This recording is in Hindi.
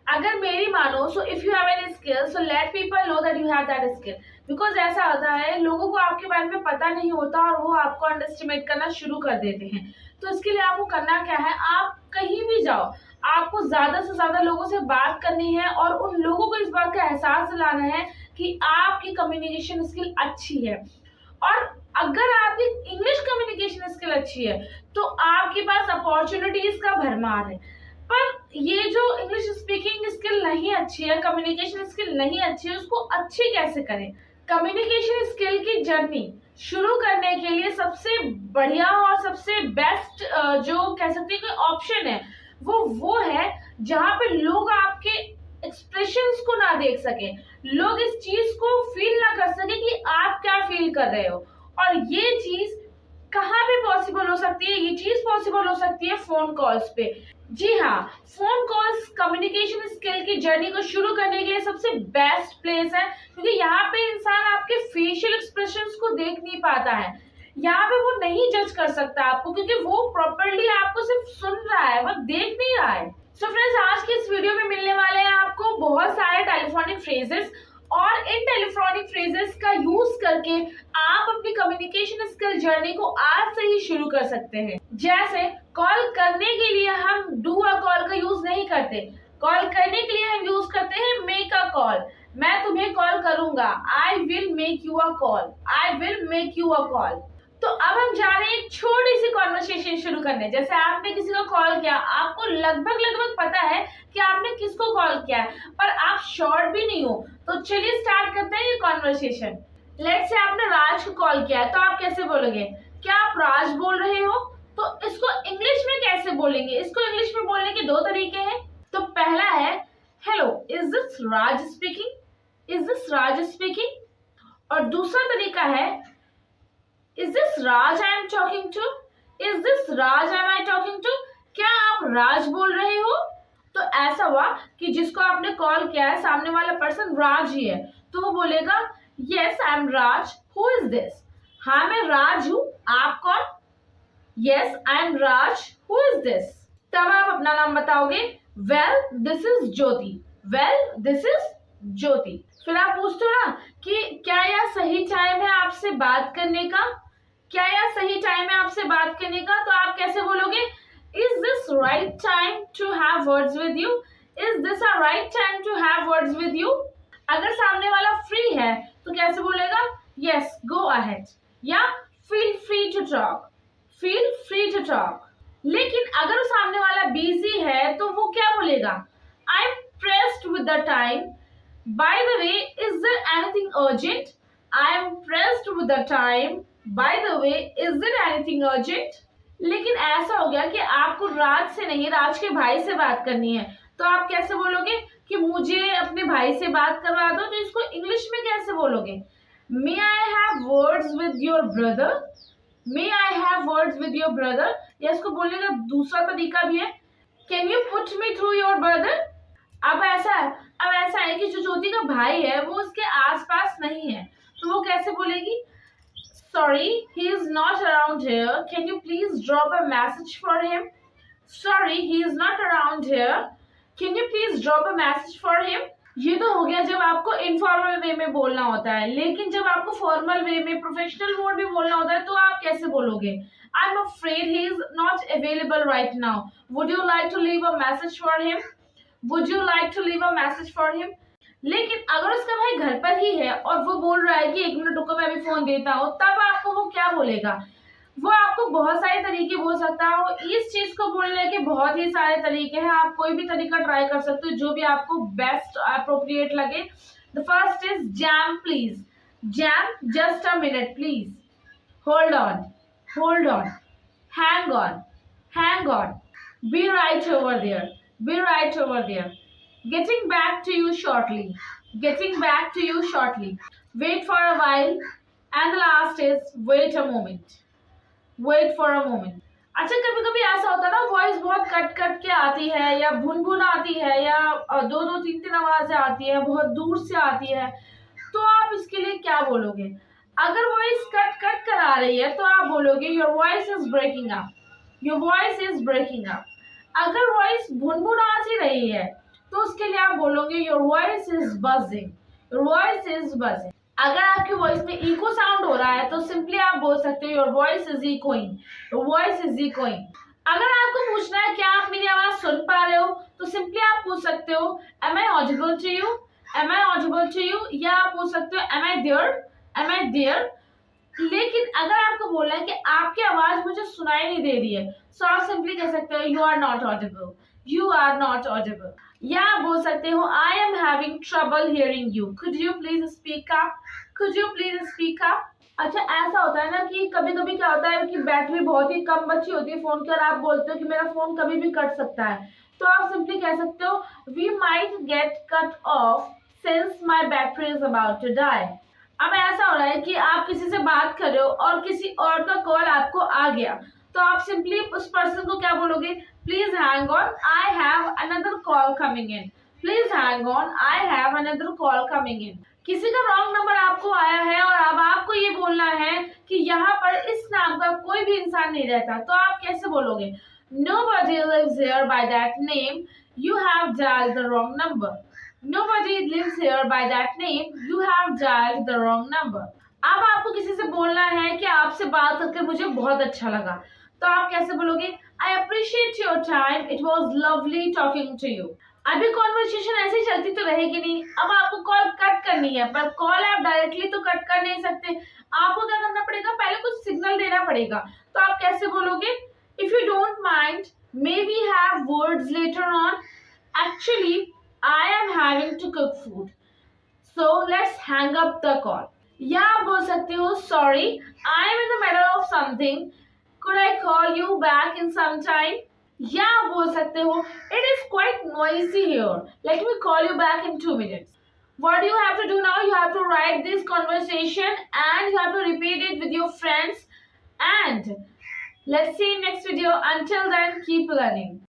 अगर मेरी मानो, so if you have any skill so let people know that you have that skill. Because ऐसा होता है, लोगों को आपके बारे में पता नहीं होता और वो आपको अंडरस्टिमेट करना शुरू कर देते हैं। तो इसके लिए आपको करना क्या है, आप कहीं भी जाओ, आपको ज्यादा से ज्यादा लोगों से बात करनी है और उन लोगों को इस बात का एहसास दिलाना है कि आपकी कम्युनिकेशन स्किल अच्छी है। और अगर आपकी इंग्लिश कम्युनिकेशन स्किल अच्छी है तो आपके पास अपॉर्चुनिटीज का भरमार है। पर ये जो इंग्लिश स्पीकिंग स्किल नहीं अच्छी है, कम्युनिकेशन स्किल नहीं अच्छी है, उसको अच्छी कैसे करें? कम्युनिकेशन स्किल की जर्नी शुरू करने के लिए सबसे बढ़िया और सबसे बेस्ट जो कह सकते हैं कि ऑप्शन है, वो है जहां पे लोग आपके एक्सप्रेशंस को ना देख सके, लोग इस चीज को फील ना कर सके कि आप क्या फील कर रहे हो। और ये चीज कहाँ पे पॉसिबल हो सकती है? ये चीज पॉसिबल हो सकती है फोन कॉल्स पे। जी हाँ, फोन कॉल्स कम्युनिकेशन स्किल की जर्नी को शुरू करने के लिए सबसे बेस्ट प्लेस है, क्योंकि यहाँ पे इंसान आपके फेशियल एक्सप्रेशंस को देख नहीं पाता है। यहाँ पे वो नहीं जज कर सकता आपको, क्योंकि वो प्रॉपरली आपको सिर्फ सुन रहा है, वो देख नहीं रहा है। सो फ्रेंड्स, आज की इस वीडियो में मिलने वाले हैं आपको बहुत सारे टेलीफोनिक फ्रेजेस, और इन टेलीफोनिक फ्रेजेस का यूज करके आप अपनी कम्युनिकेशन स्किल जर्नी को आज से ही शुरू कर सकते हैं। जैसे कॉल करने के लिए हम डू अ कॉल का यूज नहीं करते, कॉल करने के लिए हम यूज करते हैं मेक अ कॉल। मैं तुम्हें कॉल करूंगा, I will make you a call, I will make you a call. तो अब हम जा रहे हैं एक छोटी सी कॉन्वर्सेशन शुरू करने। जैसे आपने किसी को कॉल किया, आपको लगभग लगभग पता है कि आपने किसको कॉल किया है, पर आप श्योर भी नहीं हो। तो चलिए स्टार्ट करते हैं ये कॉन्वर्सेशन। लेट्स से आपने राज को कॉल किया है, तो आप कैसे बोलोगे? क्या आप राज बोल रहे हो? तो इसको इंग्लिश में कैसे बोलेंगे? इसको इंग्लिश में बोलने के दो तरीके हैं। तो पहला है hello, is this Raj speaking, is this Raj speaking. और दूसरा तरीका है Is this Raj I am talking to? Is this Raj am I talking to? क्या आप राज बोल रहे हो? तो ऐसा हुआ कि जिसको आपने कॉल किया है सामने वाला पर्सन राज ही है, तो वो बोलेगा Yes I am Raj. Who is this? हाँ मैं राज हूँ, आप कौन? Yes I am Raj. Who is this? तब आप अपना नाम बताओगे। Well this is Jyoti. Well this is ज्योति। फिर आप पूछते हो ना कि क्या यह सही टाइम है आपसे बात करने का? क्या यह सही टाइम है आपसे बात करने का? तो आप कैसे बोलोगे? Is this right time to have words with you? Is this a right time to have words with you? अगर सामने वाला फ्री है तो कैसे बोलेगा? यस गो अहेड, या feel free to talk, feel free to talk. लेकिन अगर सामने वाला बिजी है तो वो क्या बोलेगा? I am pressed with the time, by the way is there anything urgent? I am pressed with the time, by the way is there anything urgent? लेकिन ऐसा हो गया कि आपको राज से नहीं, राज के भाई से बात करनी है, तो आप कैसे बोलोगे कि मुझे अपने भाई से बात करवा दो? तो इसको इंग्लिश में कैसे बोलोगे? May I have words with your brother, may I have words with your brother. या इसको बोलने का दूसरा तरीका भी है, can you put me through your brother? अब ऐसा है कि जो ज्योति का भाई है वो उसके आसपास नहीं है, तो वो कैसे बोलेगी? Sorry, he is not around here. Can you please drop a message for him? Sorry, he is not around here. Can you please drop a message for him? ये तो हो गया जब आपको इनफॉर्मल वे में बोलना होता है, लेकिन जब आपको फॉर्मल वे में, प्रोफेशनल मोड में बोलना होता है तो आप कैसे बोलोगे? I'm afraid he is not available right now. Would you like to leave a message for him? Would you like to leave a message for him? लेकिन अगर उसका भाई घर पर ही है और वो बोल रहा है कि एक मिनट रुको मैं अभी फोन देता हूँ, तब आपको वो क्या बोलेगा? वो आपको बहुत सारे तरीके बोल सकता है। इस चीज को बोलने के बहुत ही सारे तरीके हैं, आप कोई भी तरीका ट्राई कर सकते हो जो भी आपको बेस्ट अप्रोप्रिएट लगे। The first is jam please, jam just a minute please, hold on, hold on, hang on, hang on, be right over there, be right over there, getting back to you shortly, getting back to you shortly, wait for a while, and the last is wait a moment, wait for a moment। अच्छा, कभी कभी ऐसा होता है ना, वॉइस बहुत कट कट के आती है, या भुन भुन आती है, या दो दो तीन तीन आवाजें आती है, बहुत दूर से आती है, तो आप इसके लिए क्या बोलोगे? अगर वॉइस कट कट कर आ रही है तो आप बोलोगे your voice is breaking up, your voice is breaking up. अगर वॉइस भुन भुन आ सी रही है तो उसके लिए आप बोलोगे your voice is buzzing, your voice is buzzing. अगर आपकी वॉइस में इको साउंड हो रहा है तो सिंपली आप बोल सकते हो your voice is echoing, your voice is echoing. अगर आपको पूछना है क्या आप मेरी आवाज सुन पा रहे हो तो सिंपली आप पूछ सकते हो am I audible to you, am I audible to you, या आप पूछ सकते हो am I there, am I there. लेकिन अगर आपको बोलना है कि आपकी आवाज मुझे सुनाई नहीं दे रही है सो आप सिंपली कह सकते हो you are not audible, you are not audible. या आप बोल सकते हो I am having trouble hearing you, could you please speak up, could you please speak up. अच्छा ऐसा होता है ना कि कभी कभी क्या होता है कि बैटरी बहुत ही कम बची होती है फोन की और आप बोलते हो कि मेरा फोन कभी भी कट सकता है, तो आप सिंपली कह सकते हो we might get cut off since my battery is about to die. अब ऐसा हो रहा है कि आप किसी से बात कर रहे हो और किसी और का कॉल आपको आ गया, तो आप सिंपली उस पर्सन को क्या बोलोगे, please hang on I have another call coming in, please hang on I have another call coming in. किसी का रॉन्ग नंबर आपको आया है और अब आपको ये बोलना है कि यहाँ पर इस नाम का कोई भी इंसान नहीं रहता, तो आप कैसे बोलोगे, nobody lives here by that name, you have dialed the wrong number, nobody lives here by that name, you have dialed the wrong number। अब आपको किसी से बोलना है कि आपसे बात करके मुझे बहुत अच्छा लगा, तो आप कैसे बोलोगे, I appreciate your time, it was lovely talking to you. अभी कॉन्वर्सेशन ऐसे ही चलती तो रहेगी नहीं, अब आपको कॉल कट करनी है, पर कॉल आप डायरेक्टली तो कट कर नहीं सकते, आपको क्या करना पड़ेगा, पहले कुछ सिग्नल देना पड़ेगा। तो आप कैसे बोलोगे, if you don't mind may we have words later on, actually I am having to cook food, so let's hang up the call. या आप बोल सकते हो sorry I am in the middle of something, could I call you back in some time? या आप बोल सकते हो it is quite noisy here, let me call you back in 2 minutes। What do you have to do now? You have to write this conversation and you have to repeat it with your friends, and let's see in next video. Until then, keep learning.